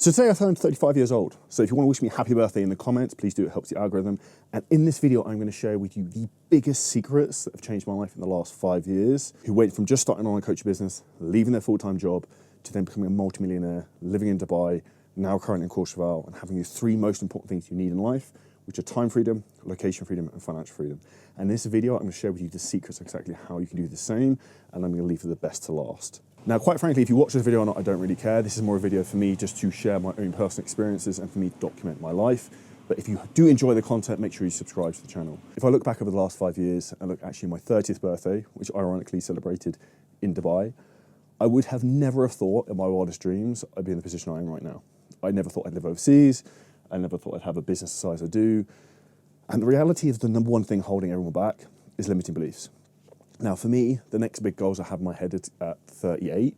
So today I turned 35 years old. So if you want to wish me happy birthday in the comments, please do, it helps the algorithm. And in this video, I'm going to share with you the biggest secrets that have changed my life in the last 5 years, who went from just starting on a coaching business, leaving their full-time job, to then becoming a multi-millionaire, living in Dubai, now currently in Courchevel, and having the three most important things you need in life, which are time freedom, location freedom, and financial freedom. And in this video, I'm going to share with you the secrets of exactly how you can do the same, and I'm going to leave the best to last. Now, quite frankly, if you watch this video or not, I don't really care. This is more a video for me just to share my own personal experiences and for me to document my life. But if you do enjoy the content, make sure you subscribe to the channel. If I look back over the last 5 years and look actually my 30th birthday, which ironically celebrated in Dubai, I would have never have thought in my wildest dreams I'd be in the position I am right now. I never thought I'd live overseas. I never thought I'd have a business the size I do. And the reality is the number one thing holding everyone back is limiting beliefs. Now, for me, the next big goals I have in my head at 38,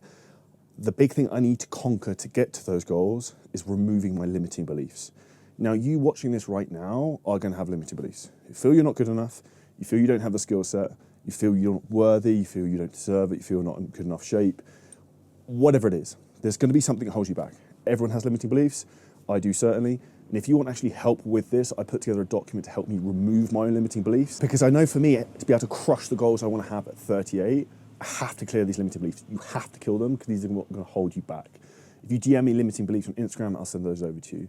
the big thing I need to conquer to get to those goals is removing my limiting beliefs. Now, you watching this right now are going to have limiting beliefs. You feel you're not good enough, you feel you don't have the skill set, you feel you're not worthy, you feel you don't deserve it, you feel you're not in good enough shape. Whatever it is, there's going to be something that holds you back. Everyone has limiting beliefs. I do certainly. And if you want actually help with this, I put together a document to help me remove my own limiting beliefs. Because I know for me, to be able to crush the goals I want to have at 38, I have to clear these limiting beliefs. You have to kill them because these are what are going to hold you back. If you DM me limiting beliefs on Instagram, I'll send those over to you.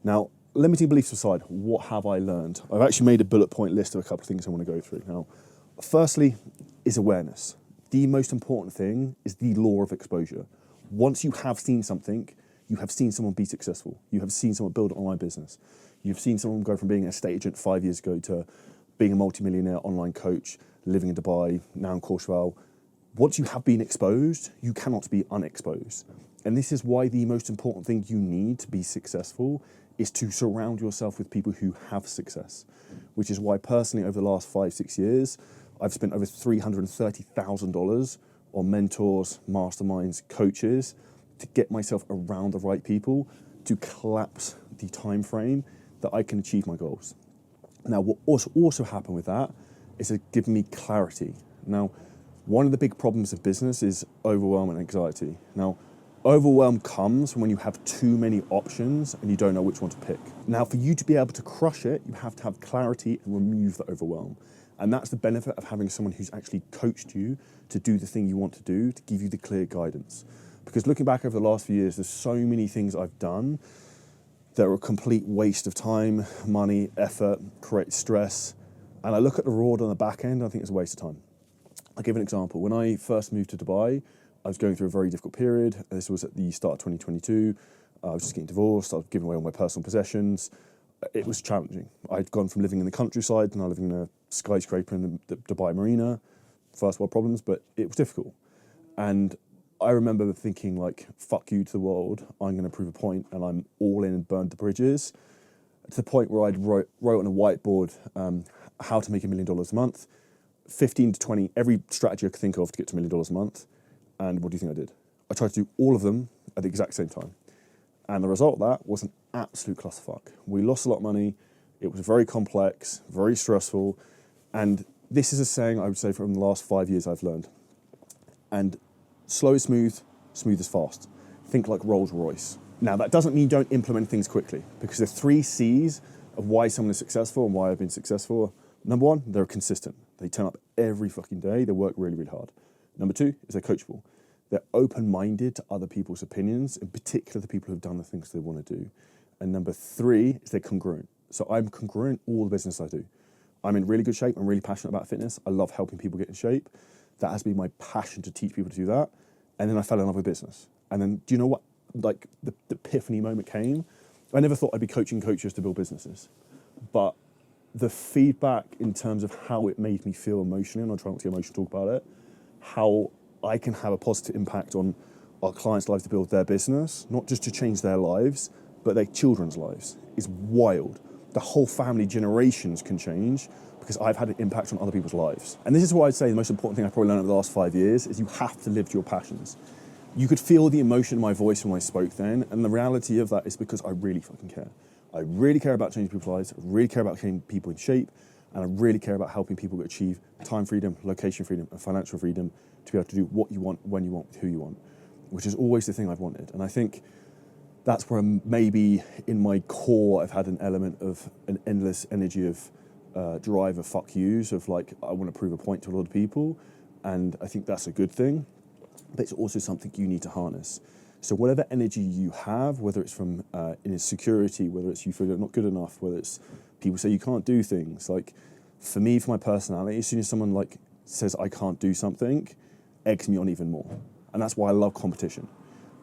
Now, limiting beliefs aside, what have I learned? I've actually made a bullet point list of a couple of things I want to go through. Now, firstly is awareness. The most important thing is the law of exposure. Once you have seen something, you have seen someone be successful. You have seen someone build an online business. You've seen someone go from being an estate agent 5 years ago to being a multi-millionaire online coach, living in Dubai, now in Courchevel. Once you have been exposed, you cannot be unexposed. And this is why the most important thing you need to be successful is to surround yourself with people who have success, which is why personally over the last 5-6 years, I've spent over $330,000 on mentors, masterminds, coaches, to get myself around the right people to collapse the time frame that I can achieve my goals. Now, what also happened with that is it gave me clarity. Now, one of the big problems of business is overwhelm and anxiety. Now, overwhelm comes when you have too many options and you don't know which one to pick. Now, for you to be able to crush it, you have to have clarity and remove the overwhelm. And that's the benefit of having someone who's actually coached you to do the thing you want to do, to give you the clear guidance. Because looking back over the last few years, there's so many things I've done that are a complete waste of time, money, effort, create stress. And I look at the reward on the back end, I think it's a waste of time. I'll give an example. When I first moved to Dubai, I was going through a very difficult period. This was at the start of 2022. I was just getting divorced. I was giving away all my personal possessions. It was challenging. I'd gone from living in the countryside and now living in a skyscraper in the Dubai marina. First world problems, but it was difficult. And I remember thinking like, fuck you to the world, I'm going to prove a point and I'm all in and burned the bridges, to the point where I wrote on a whiteboard how to make $1 million a month, 15 to 20, every strategy I could think of to get to $1 million a month. And what do you think I did? I tried to do all of them at the exact same time. And the result of that was an absolute clusterfuck. We lost a lot of money, it was very complex, very stressful, and this is a saying I would say from the last 5 years I've learned. And slow is smooth, smooth is fast. Think like Rolls Royce. Now, that doesn't mean don't implement things quickly, because the 3 C's of why someone is successful and why I've been successful. Number 1, they're consistent. They turn up every fucking day. They work really, really hard. Number 2 is they're coachable. They're open-minded to other people's opinions, in particular the people who've done the things they want to do. And number 3 is they're congruent. So I'm congruent all the business I do. I'm in really good shape. I'm really passionate about fitness. I love helping people get in shape. That has been my passion to teach people to do that. And then I fell in love with business. And then, do you know what, like the epiphany moment came? I never thought I'd be coaching coaches to build businesses. But the feedback in terms of how it made me feel emotionally, and I'll try not to get emotional talk about it, how I can have a positive impact on our clients' lives to build their business, not just to change their lives, but their children's lives, is wild. The whole family generations can change because I've had an impact on other people's lives. And this is why I'd say the most important thing I've probably learned over the last 5 years is you have to live to your passions. You could feel the emotion in my voice when I spoke then, and the reality of that is because I really fucking care. I really care about changing people's lives, I really care about getting people in shape, and I really care about helping people achieve time freedom, location freedom, and financial freedom to be able to do what you want, when you want, with who you want, which is always the thing I've wanted. And I think that's where maybe in my core I've had an element of an endless energy of drive of fuck yous, of like, I want to prove a point to a lot of people. And I think that's a good thing, but it's also something you need to harness. So whatever energy you have, whether it's from insecurity, whether it's you feel you're not good enough, whether it's people say you can't do things, like for me, for my personality, as soon as someone like says I can't do something, eggs me on even more. And that's why I love competition.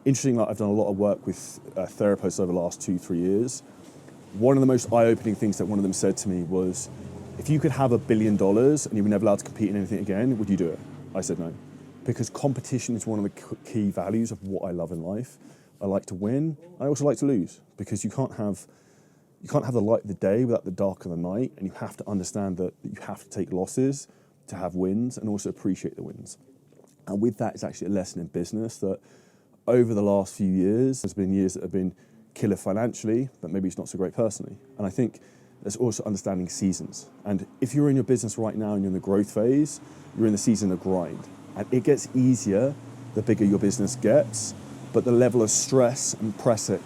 Interestingly, like, I've done a lot of work with therapists over the last 2-3 years. One of the most eye-opening things that one of them said to me was, if you could have $1 billion and you were never allowed to compete in anything again, would you do it? I said no. Because competition is one of the key values of what I love in life. I like to win. I also like to lose, because you can't have the light of the day without the dark of the night, and you have to understand that you have to take losses to have wins and also appreciate the wins. And with that, it's actually a lesson in business that over the last few years, there's been years that have been killer financially, but maybe it's not so great personally. And I think there's also understanding seasons. And if you're in your business right now and you're in the growth phase, you're in the season of grind. And it gets easier the bigger your business gets, but the level of stress and pressure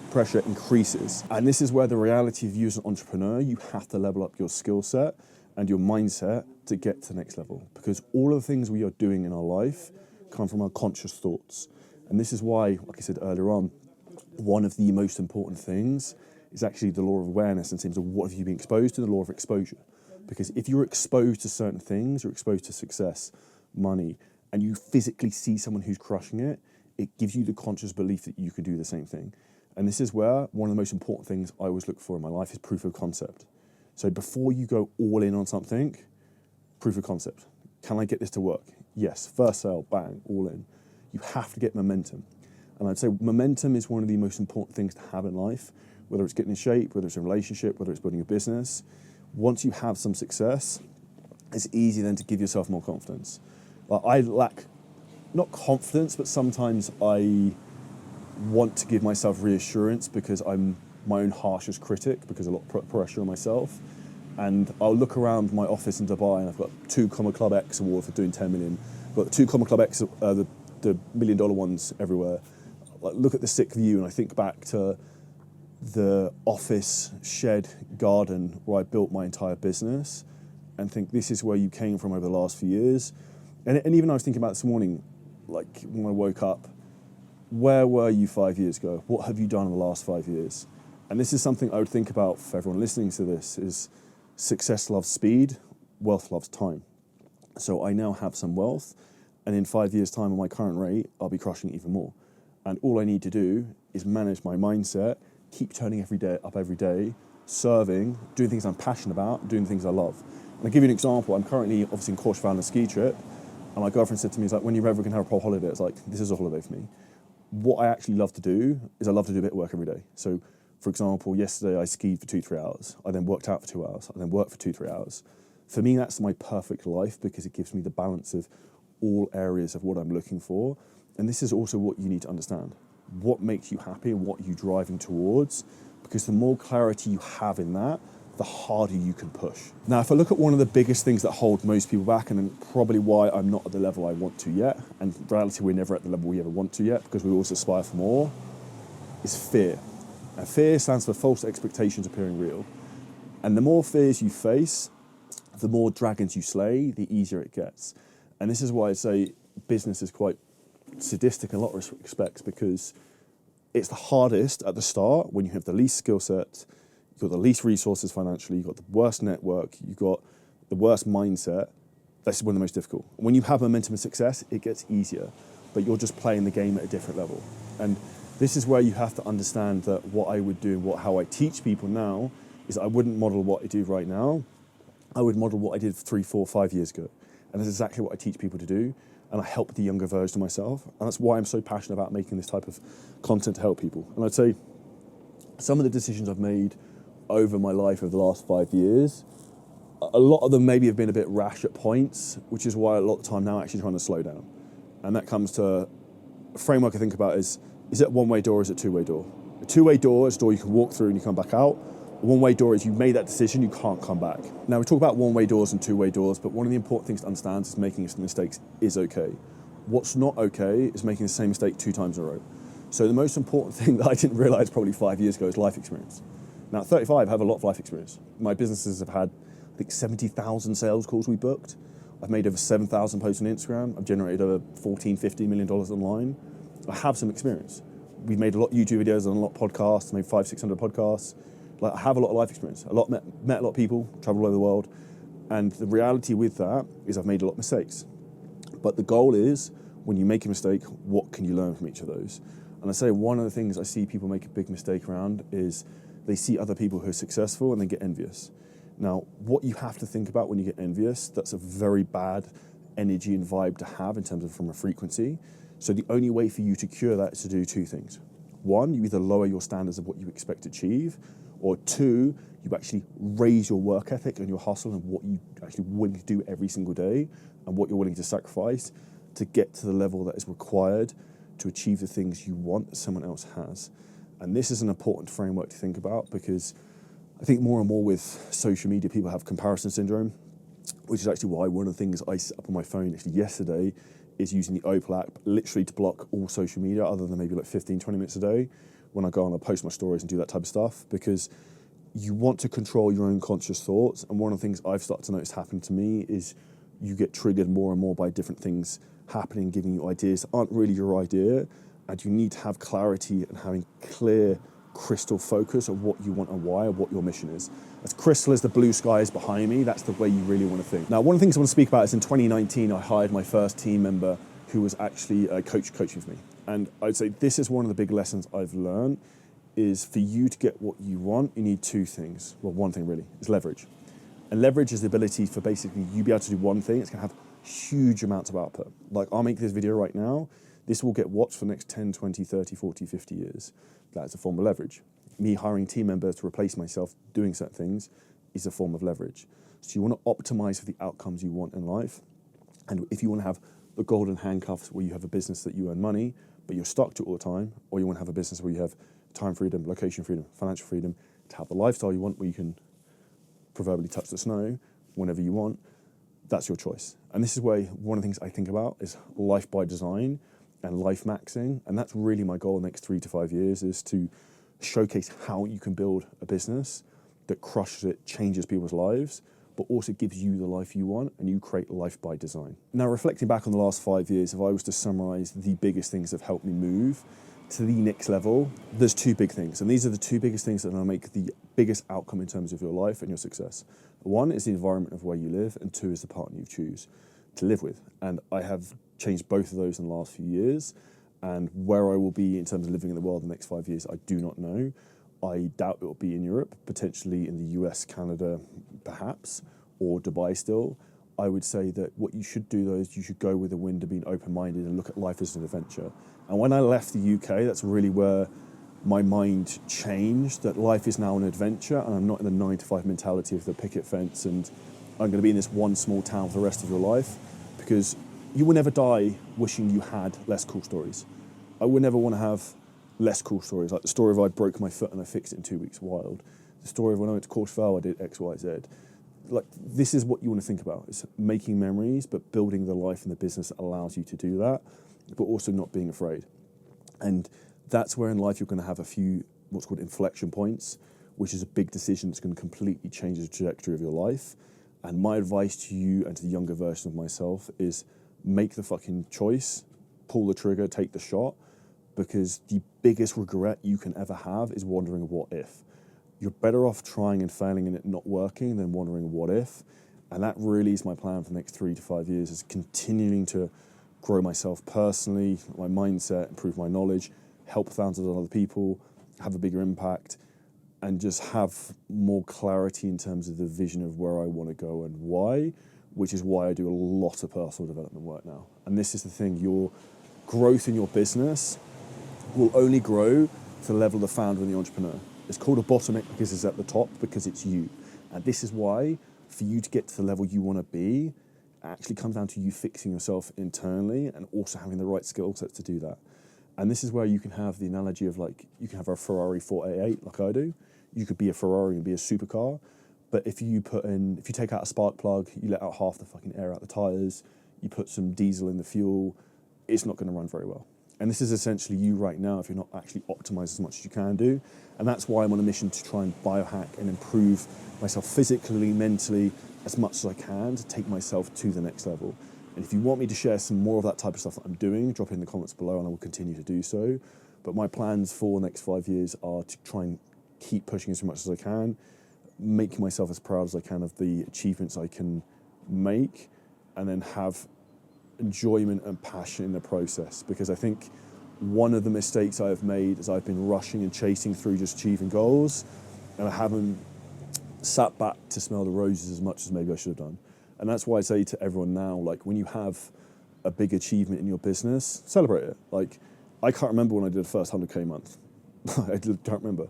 increases. And this is where the reality of you as an entrepreneur, you have to level up your skill set and your mindset to get to the next level. Because all of the things we are doing in our life come from our conscious thoughts. And this is why, like I said earlier on, one of the most important things is actually the law of awareness in terms of what have you been exposed to, the law of exposure. Because if you're exposed to certain things, you're exposed to success, money, and you physically see someone who's crushing it, it gives you the conscious belief that you could do the same thing. And this is where one of the most important things I always look for in my life is proof of concept. So before you go all in on something, proof of concept. Can I get this to work? Yes. First sale, bang, all in. You have to get momentum. And I'd say momentum is one of the most important things to have in life, whether it's getting in shape, whether it's a relationship, whether it's building a business. Once you have some success, it's easy then to give yourself more confidence. I lack, not confidence, but sometimes I want to give myself reassurance because I'm my own harshest critic, because a lot of pressure on myself. And I'll look around my office in Dubai and I've got 2 Comma Club X award for doing 10 million. I've got 2 Comma Club X, the $1 million ones everywhere. Like, look at the sick view and I think back to the office shed garden where I built my entire business and think this is where you came from over the last few years. And even I was thinking about this morning, like when I woke up, where were you 5 years ago? What have you done in the last 5 years? And this is something I would think about for everyone listening to this is success loves speed, wealth loves time. So I now have some wealth, and in 5 years' time at my current rate, I'll be crushing even more. And all I need to do is manage my mindset, keep turning every day, serving, doing things I'm passionate about, doing things I love. And I'll give you an example. I'm currently obviously in Courchevel on a ski trip, and my girlfriend said to me, it's like, when you're ever going to have a proper holiday, it's like, this is a holiday for me. What I actually love to do is I love to do a bit of work every day. So, for example, yesterday I skied for 2-3 hours. I then worked out for 2 hours. I then worked for 2-3 hours. For me, that's my perfect life because it gives me the balance of all areas of what I'm looking for. And this is also what you need to understand. What makes you happy and what you're driving towards, because the more clarity you have in that, the harder you can push. Now, if I look at one of the biggest things that hold most people back, and probably why I'm not at the level I want to yet, and in reality we're never at the level we ever want to yet because we always aspire for more, is fear. Now, fear stands for false expectations appearing real. And the more fears you face, the more dragons you slay, the easier it gets. And this is why I say business is quite sadistic in a lot of respects, because it's the hardest at the start when you have the least skill set, you've got the least resources financially, you've got the worst network, you've got the worst mindset. That's one of the most difficult. When you have momentum and success, it gets easier, but you're just playing the game at a different level. And this is where you have to understand that what I would do, how I teach people now, is I wouldn't model what I do right now. I would model what I did 3, 4, 5 years ago. And that's exactly what I teach people to do. And I help the younger version of myself. And that's why I'm so passionate about making this type of content to help people. And I'd say some of the decisions I've made over my life over the last 5 years, a lot of them maybe have been a bit rash at points, which is why a lot of the time now I'm actually trying to slow down. And that comes to a framework I think about is it a one-way door or is it a two-way door? A two-way door is a door you can walk through and you come back out. A one-way door is you made that decision, you can't come back. Now we talk about one-way doors and two-way doors, but one of the important things to understand is making mistakes is okay. What's not okay is making the same mistake 2 times in a row. So the most important thing that I didn't realize probably 5 years ago is life experience. Now, at 35, I have a lot of life experience. My businesses have had, I think, 70,000 sales calls we booked. I've made over 7,000 posts on Instagram. I've generated over $14-15 million online. I have some experience. We've made a lot of YouTube videos and a lot of podcasts, made 500-600 podcasts. Like, I have a lot of life experience. Met a lot of people, traveled all over the world. And the reality with that is I've made a lot of mistakes. But the goal is, when you make a mistake, what can you learn from each of those? And I say one of the things I see people make a big mistake around is they see other people who are successful and they get envious. Now, what you have to think about when you get envious, that's a very bad energy and vibe to have in terms of from a frequency. So the only way for you to cure that is to do two things. One, you either lower your standards of what you expect to achieve, or two, you actually raise your work ethic and your hustle and what you actually willing to do every single day and what you're willing to sacrifice to get to the level that is required to achieve the things you want that someone else has. And this is an important framework to think about, because I think more and more with social media, people have comparison syndrome, which is actually why one of the things I set up on my phone actually yesterday is using the Opal app literally to block all social media other than maybe like 15, 20 minutes a day when I go on and post my stories and do that type of stuff, because you want to control your own conscious thoughts. And one of the things I've started to notice happen to me is you get triggered more and more by different things happening, giving you ideas that aren't really your idea, and you need to have clarity and having clear, crystal focus of what you want and why, and what your mission is. As crystal as the blue sky is behind me, that's the way you really want to think. Now, one of the things I want to speak about is in 2019, I hired my first team member who was actually a coaching with me. And I'd say this is one of the big lessons I've learned, is for you to get what you want, you need two things. Well, one thing really, is leverage. And leverage is the ability for basically you be able to do one thing, it's going to have huge amounts of output. Like, I'll make this video right now, this will get watched for the next 10, 20, 30, 40, 50 years. That's a form of leverage. Me hiring team members to replace myself doing certain things is a form of leverage. So you want to optimize for the outcomes you want in life. And if you want to have the golden handcuffs where you have a business that you earn money, but you're stuck to it all the time, or you want to have a business where you have time freedom, location freedom, financial freedom, to have the lifestyle you want where you can proverbially touch the snow whenever you want, that's your choice. And this is where one of the things I think about is life by design and life maxing. And that's really my goal in the next 3 to 5 years, is to showcase how you can build a business that crushes it, changes people's lives, but also gives you the life you want, and you create life by design. Now, reflecting back on the last 5 years, if I was to summarize the biggest things that have helped me move to the next level, there's two big things. And these are the two biggest things that are going to make the biggest outcome in terms of your life and your success. One is the environment of where you live, and two is the partner you choose to live with. And I have changed both of those in the last few years. And where I will be in terms of living in the world in the next 5 years, I do not know. I doubt it will be in Europe, potentially in the US, Canada, perhaps, or Dubai still. I would say that what you should do, though, is you should go with the wind of being open-minded and look at life as an adventure. And when I left the UK, that's really where my mind changed, that life is now an adventure, and I'm not in the 9-to-5 mentality of the picket fence and I'm going to be in this one small town for the rest of your life, because you will never die wishing you had less cool stories. I would never want to have less cool stories, like the story of I broke my foot and I fixed it in 2 weeks, wild. The story of when I went to Coachability, I did X, Y, Z. Like, this is what you want to think about. It's making memories, but building the life and the business that allows you to do that, but also not being afraid. And that's where in life you're going to have a few what's called inflection points, which is a big decision that's going to completely change the trajectory of your life. And my advice to you and to the younger version of myself is make the fucking choice, pull the trigger, take the shot, because the biggest regret you can ever have is wondering what if. You're better off trying and failing and it not working than wondering what if. And that really is my plan for the next 3 to 5 years, is continuing to grow myself personally, my mindset, improve my knowledge, help thousands of other people, have a bigger impact, and just have more clarity in terms of the vision of where I want to go and why, which is why I do a lot of personal development work now. And this is the thing, your growth in your business will only grow to the level of the founder and the entrepreneur. It's called a bottleneck because it's at the top, because it's you. And this is why, for you to get to the level you want to be, it actually comes down to you fixing yourself internally and also having the right skill sets to do that. And this is where you can have the analogy of, like, you can have a Ferrari 488 like I do. You could be a Ferrari and be a supercar, but if you take out a spark plug, you let out half the fucking air out the tires, you put some diesel in the fuel, it's not going to run very well. And this is essentially you right now if you're not actually optimized as much as you can do. And that's why I'm on a mission to try and biohack and improve myself physically, mentally, as much as I can to take myself to the next level. And if you want me to share some more of that type of stuff that I'm doing, drop it in the comments below and I will continue to do so. But my plans for the next 5 years are to try and keep pushing as much as I can, make myself as proud as I can of the achievements I can make, and then have enjoyment and passion in the process. Because I think one of the mistakes I've made is I've been rushing and chasing through just achieving goals, and I haven't sat back to smell the roses as much as maybe I should have done. And that's why I say to everyone now, like, when you have a big achievement in your business, celebrate it. Like, I can't remember when I did the first 100K month. I can't remember.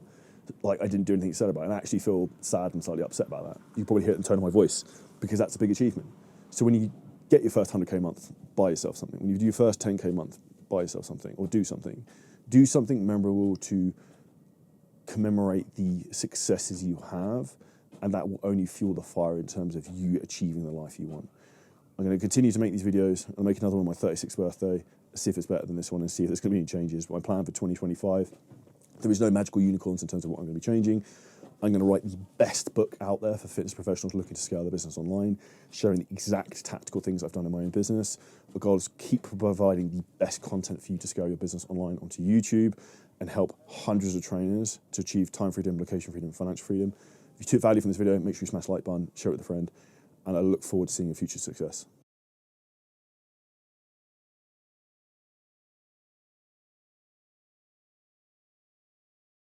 Like, I didn't do anything sad about it, and I actually feel sad and slightly upset about that. You probably hear it in the tone of my voice, because that's a big achievement. So when you get your first 100K month, buy yourself something. When you do your first 10K month, buy yourself something, or do something. Do something memorable to commemorate the successes you have, and that will only fuel the fire in terms of you achieving the life you want. I'm going to continue to make these videos. I'll make another one on my 36th birthday, see if it's better than this one, and see if there's going to be any changes. My plan for 2025, there is no magical unicorns in terms of what I'm going to be changing. I'm going to write the best book out there for fitness professionals looking to scale their business online, sharing the exact tactical things I've done in my own business. The goal is to keep providing the best content for you to scale your business online onto YouTube and help hundreds of trainers to achieve time freedom, location freedom, financial freedom. If you took value from this video, make sure you smash the like button, share it with a friend, and I look forward to seeing your future success.